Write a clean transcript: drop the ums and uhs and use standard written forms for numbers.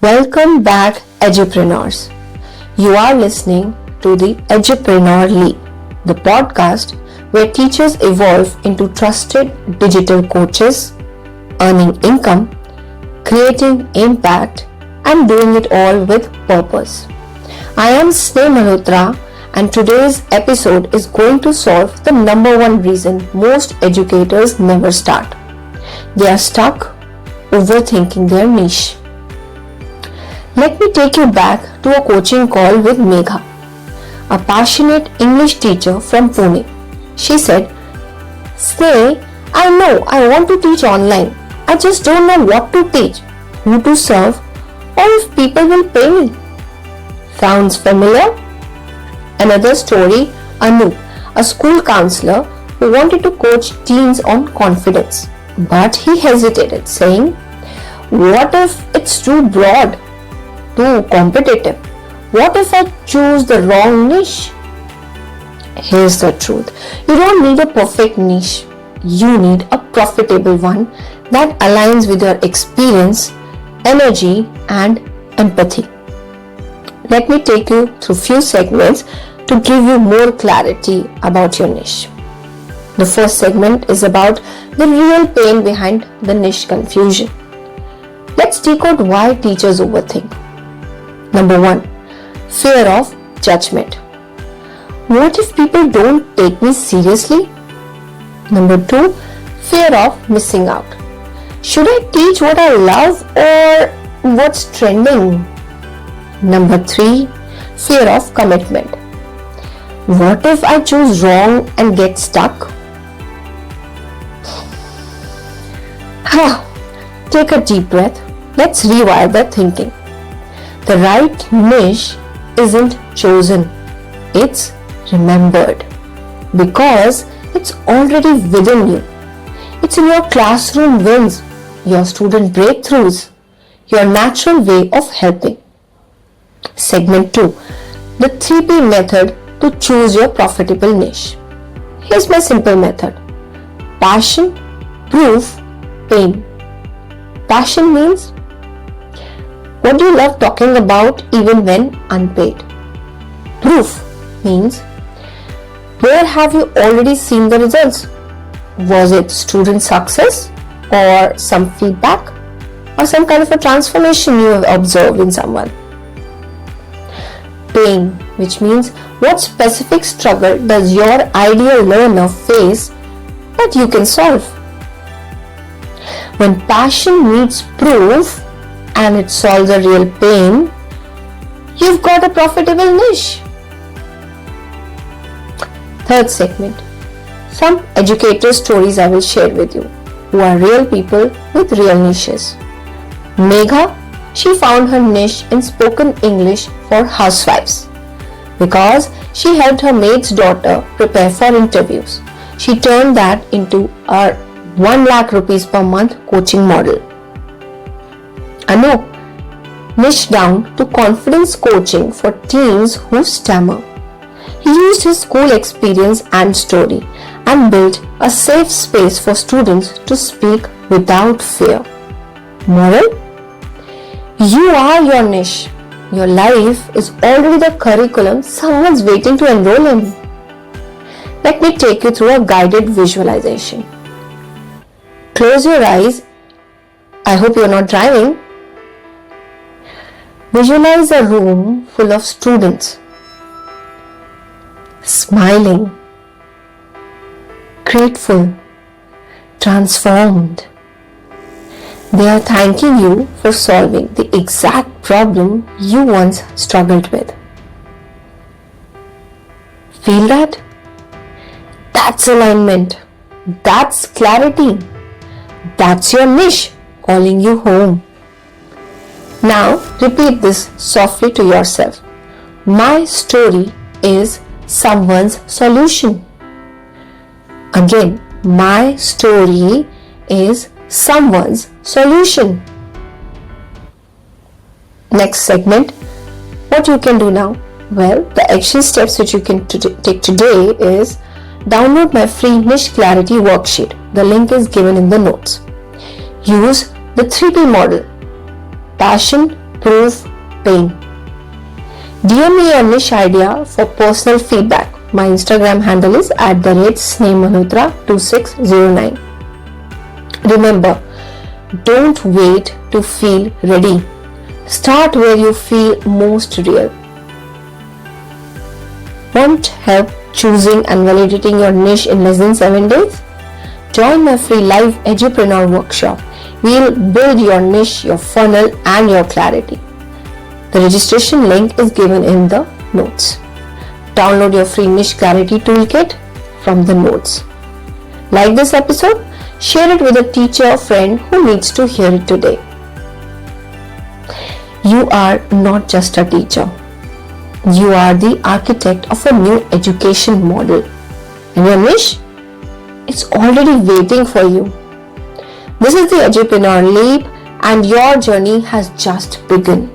Welcome back, Edupreneurs. You are listening to the Edupreneur League, the podcast where teachers evolve into trusted digital coaches, earning income, creating impact, and doing it all with purpose. I am Sneh Malhotra, and today's episode is going to solve the number one reason most educators never start. They are stuck overthinking their niche. Let me take you back to a coaching call with Megha, a passionate English teacher from Pune. She said, "Sneh, I know I want to teach online. I just don't know what to teach, who to serve, or if people will pay me." Sounds familiar? Another story, Anu, a school counselor who wanted to coach teens on confidence, but he hesitated, saying, "What if it's too broad? Too competitive? What if I choose the wrong niche?" Here's the truth. You don't need a perfect niche. You need a profitable one that aligns with your experience, energy, and empathy. Let me take you through few segments to give you more clarity about your niche. The first segment is about the real pain behind the niche confusion. Let's decode why teachers overthink. Number 1. Fear of judgment. What if people don't take me seriously? Number 2. Fear of missing out. Should I teach what I love or what's trending? Number 3. Fear of commitment. What if I choose wrong and get stuck? Take a deep breath. Let's rewire the thinking. The right niche isn't chosen, it's remembered because it's already within you. It's in your classroom wins, your student breakthroughs, your natural way of helping. Segment 2. The 3P method to choose your profitable niche. Here's my simple method. Passion, proof, pain. Passion means what do you love talking about even when unpaid? Proof means where have you already seen the results? Was it student success or some feedback or some kind of a transformation you have observed in someone? Pain, which means what specific struggle does your ideal learner face that you can solve? When passion meets proof and it solves a real pain, you've got a profitable niche. Third segment. Some educator stories I will share with you who are real people with real niches. Megha, she found her niche in spoken English for housewives because she helped her maid's daughter prepare for interviews. She turned that into a 1 lakh rupees per month coaching model. Anu niched down to confidence coaching for teens who stammer. He used his school experience and story and built a safe space for students to speak without fear. Moral? You are your niche. Your life is already the curriculum someone's waiting to enroll in. Let me take you through a guided visualization. Close your eyes. I hope you're not driving. Visualize a room full of students, smiling, grateful, transformed. They are thanking you for solving the exact problem you once struggled with. Feel that? That's alignment. That's clarity. That's your niche calling you home. Now repeat this softly to yourself. My story is someone's solution. Again, my story is someone's solution. Next segment, what you can do now? Well, the action steps which you can take today is download my free niche clarity worksheet. The link is given in the notes. Use the 3P model. Passion, proof pain. DM me your niche idea for personal feedback. My Instagram handle is @SnehMalhotra2609. Remember, don't wait to feel ready. Start where you feel most real. Want help choosing and validating your niche in less than 7 days? Join my free live Edupreneur workshop. We'll build your niche, your funnel, and your clarity. The registration link is given in the notes. Download your free niche clarity toolkit from the notes. Like this episode? Share it with a teacher or friend who needs to hear it today. You are not just a teacher. You are the architect of a new education model. And your niche? It's already waiting for you. This is the Edupreneur Leap, and your journey has just begun.